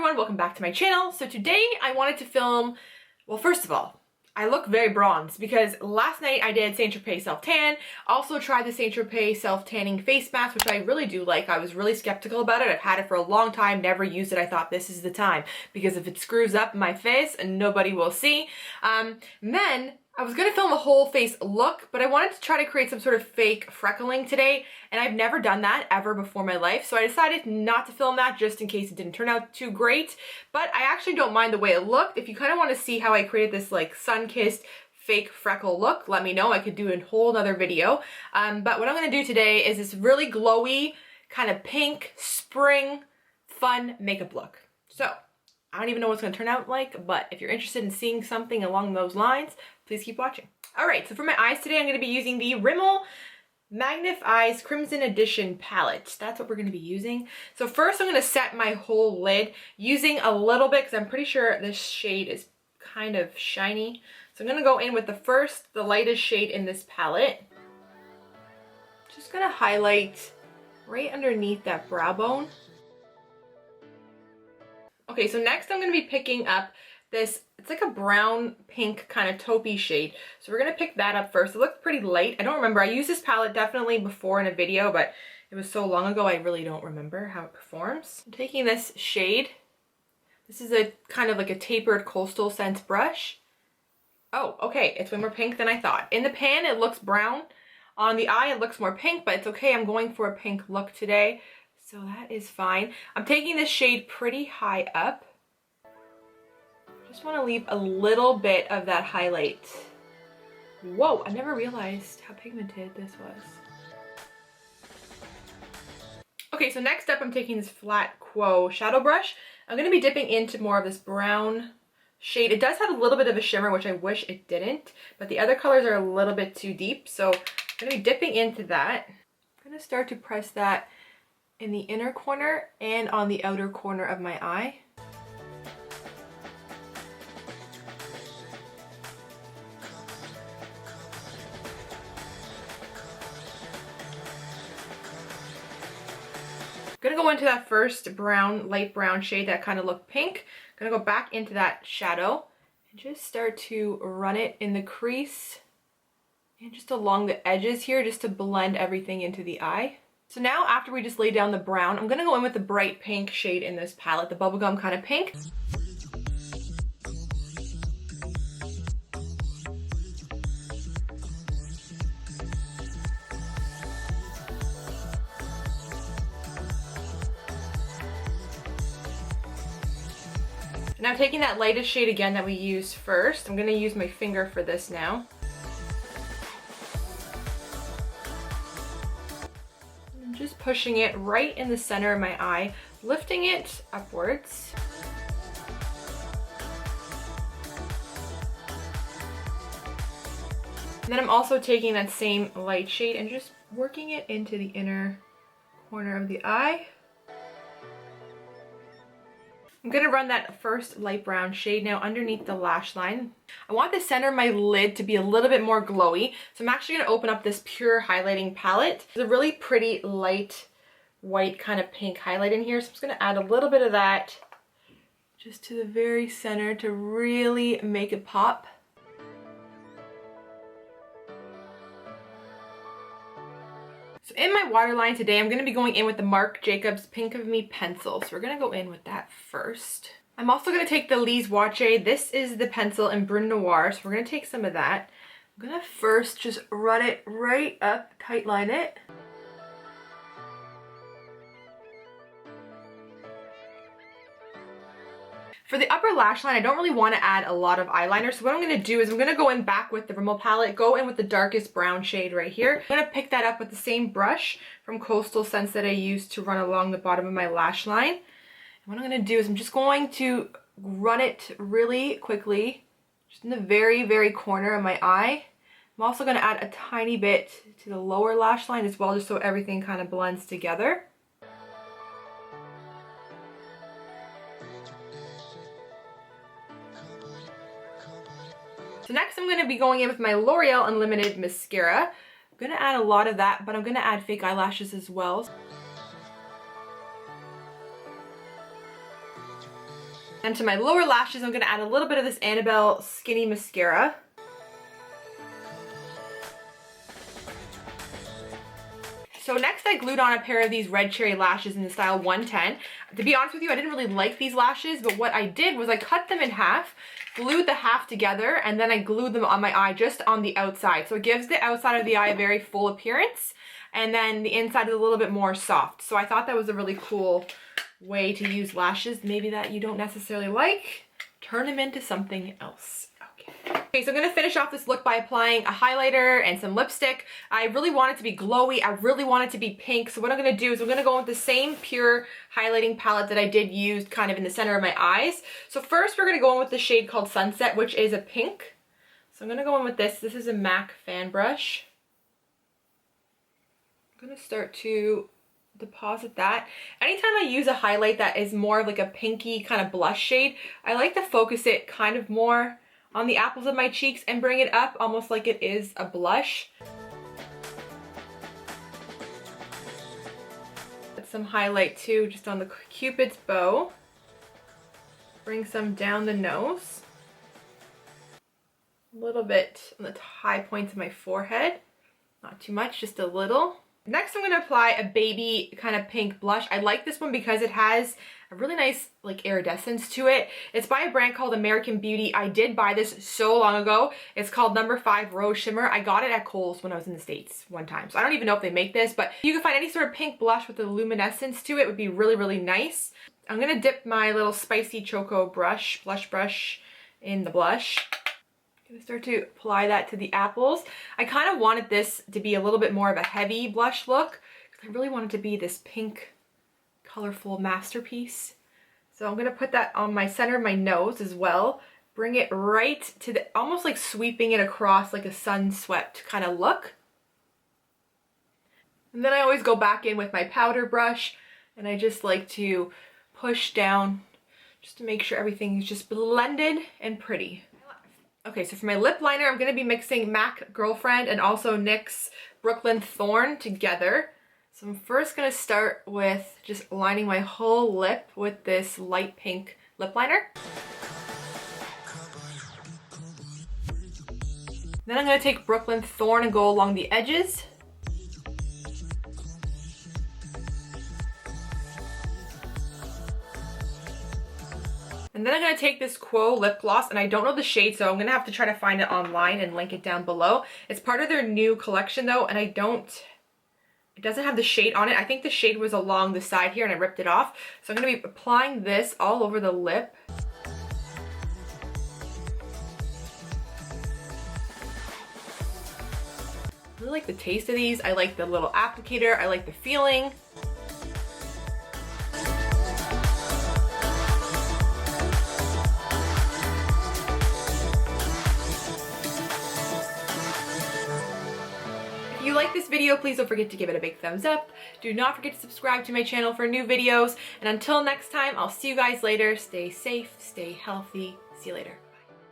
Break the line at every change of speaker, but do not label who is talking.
everyone, welcome back to my channel. So today I wanted to film, well, first of all, I look very bronzed because last night I did Saint Tropez self-tan. Also tried the Saint Tropez self-tanning face mask, which I really do like. I was really skeptical about it. I've had it for a long time, never used it. I thought this is the time because if it screws up my face, nobody will see. Then I was gonna film a whole face look, but I wanted to try to create some sort of fake freckling today, and I've never done that ever before in my life, so I decided not to film that just in case it didn't turn out too great. But I actually don't mind the way it looked. If you kind of want to see how I created this like sun-kissed fake freckle look, let me know. I could do a whole nother video. But what I'm gonna do today is this really glowy, kind of pink, spring, fun makeup look. So I don't even know what it's gonna turn out like, but if you're interested in seeing something along those lines, please keep watching. All right, so for my eyes today, I'm gonna be using the Rimmel Magnif'Eyes Crimson Edition palette. That's what we're gonna be using. So first I'm gonna set my whole lid using a little bit, because I'm pretty sure this shade is kind of shiny. So I'm gonna go in with the lightest shade in this palette. Just gonna highlight right underneath that brow bone. Okay, so next I'm gonna be picking up this, it's like a brown pink kind of taupey shade. So we're gonna pick that up first. It looks pretty light. I don't remember. I used this palette definitely before in a video, but it was so long ago I really don't remember how it performs. I'm taking this shade. This is a kind of like a tapered Coastal Scents brush. Oh, okay, it's way more pink than I thought. In the pan it looks brown. On the eye it looks more pink, but it's okay. I'm going for a pink look today, so that is fine. I'm taking this shade pretty high up. Just want to leave a little bit of that highlight. Whoa, I never realized how pigmented this was. Okay, so next up I'm taking this flat Quo shadow brush. I'm going to be dipping into more of this brown shade. It does have a little bit of a shimmer, which I wish it didn't, but the other colors are a little bit too deep, so I'm going to be dipping into that. I'm going to start to press that in the inner corner and on the outer corner of my eye. I'm gonna go into that first brown, light brown shade that kind of looked pink. I'm gonna go back into that shadow and just start to run it in the crease and just along the edges here, just to blend everything into the eye. So now after we just lay down the brown, I'm gonna go in with the bright pink shade in this palette, the bubblegum kind of pink. Now taking that lightest shade again that we used first, I'm going to use my finger for this now. I'm just pushing it right in the center of my eye, lifting it upwards. And then I'm also taking that same light shade and just working it into the inner corner of the eye. I'm gonna run that first light brown shade now underneath the lash line. I want the center of my lid to be a little bit more glowy, so I'm actually gonna open up this PUR highlighting palette. There's a really pretty light white kind of pink highlight in here, so I'm just gonna add a little bit of that just to the very center to really make it pop. So in my waterline today, I'm going to be going in with the Marc Jacobs Pink of Me pencil. So we're going to go in with that first. I'm also going to take the Lise Watche. This is the pencil in Brun Noir, so we're going to take some of that. I'm going to first just run it right up, tight line it. For the upper lash line, I don't really want to add a lot of eyeliner, so what I'm going to do is I'm going to go in back with the Rimmel palette, go in with the darkest brown shade right here. I'm going to pick that up with the same brush from Coastal Scents that I used to run along the bottom of my lash line. And what I'm going to do is I'm just going to run it really quickly, just in the very, very corner of my eye. I'm also going to add a tiny bit to the lower lash line as well, just so everything kind of blends together. So next I'm going to be going in with my L'Oreal Unlimited Mascara. I'm going to add a lot of that, but I'm going to add fake eyelashes as well. And to my lower lashes, I'm gonna add a little bit of this Annabelle Skinny Mascara. So next I glued on a pair of these red cherry lashes in the style 110. To be honest with you, I didn't really like these lashes, but what I did was I cut them in half, glued the half together, and then I glued them on my eye just on the outside. So it gives the outside of the eye a very full appearance, and then the inside is a little bit more soft. So I thought that was a really cool way to use lashes, maybe that you don't necessarily like. Turn them into something else. Okay, so I'm going to finish off this look by applying a highlighter and some lipstick. I really want it to be glowy. I really want it to be pink. So what I'm going to do is I'm going to go with the same PUR highlighting palette that I did use kind of in the center of my eyes. So first we're going to go in with the shade called Sunset, which is a pink. So I'm going to go in with this. This is a MAC fan brush. I'm going to start to deposit that. Anytime I use a highlight that is more like a pinky kind of blush shade, I like to focus it kind of more on the apples of my cheeks and bring it up almost like it is a blush. Put some highlight too, just on the Cupid's bow. Bring some down the nose. A little bit on the high points of my forehead. Not too much, just a little. Next, I'm going to apply a baby kind of pink blush. I like this one because it has a really nice like iridescence to it. It's by a brand called American Beauty. I did buy this so long ago. It's called No. 5 Rose Shimmer. I got it at Kohl's when I was in the States one time. So I don't even know if they make this, but if you can find any sort of pink blush with a luminescence to it, it would be really, really nice. I'm going to dip my little spicy choco blush brush in the blush. I'm going to start to apply that to the apples. I kind of wanted this to be a little bit more of a heavy blush look because I really wanted to be this pink, colorful masterpiece. So I'm going to put that on my center of my nose as well. Bring it right to the, almost like sweeping it across like a sun-swept kind of look. And then I always go back in with my powder brush and I just like to push down just to make sure everything is just blended and pretty. Okay, so for my lip liner, I'm going to be mixing MAC Girlfriend and also NYX Brooklyn Thorn together. So I'm first going to start with just lining my whole lip with this light pink lip liner. Then I'm going to take Brooklyn Thorn and go along the edges. And then I'm going to take this Quo lip gloss, and I don't know the shade, so I'm going to have to try to find it online and link it down below. It's part of their new collection though, and it doesn't have the shade on it. I think the shade was along the side here and I ripped it off. So I'm going to be applying this all over the lip. I really like the taste of these. I like the little applicator. I like the feeling. If you like this video, please don't forget to give it a big thumbs up. Do not forget to subscribe to my channel for new videos. And until next time, I'll see you guys later. Stay safe, stay healthy. See you later.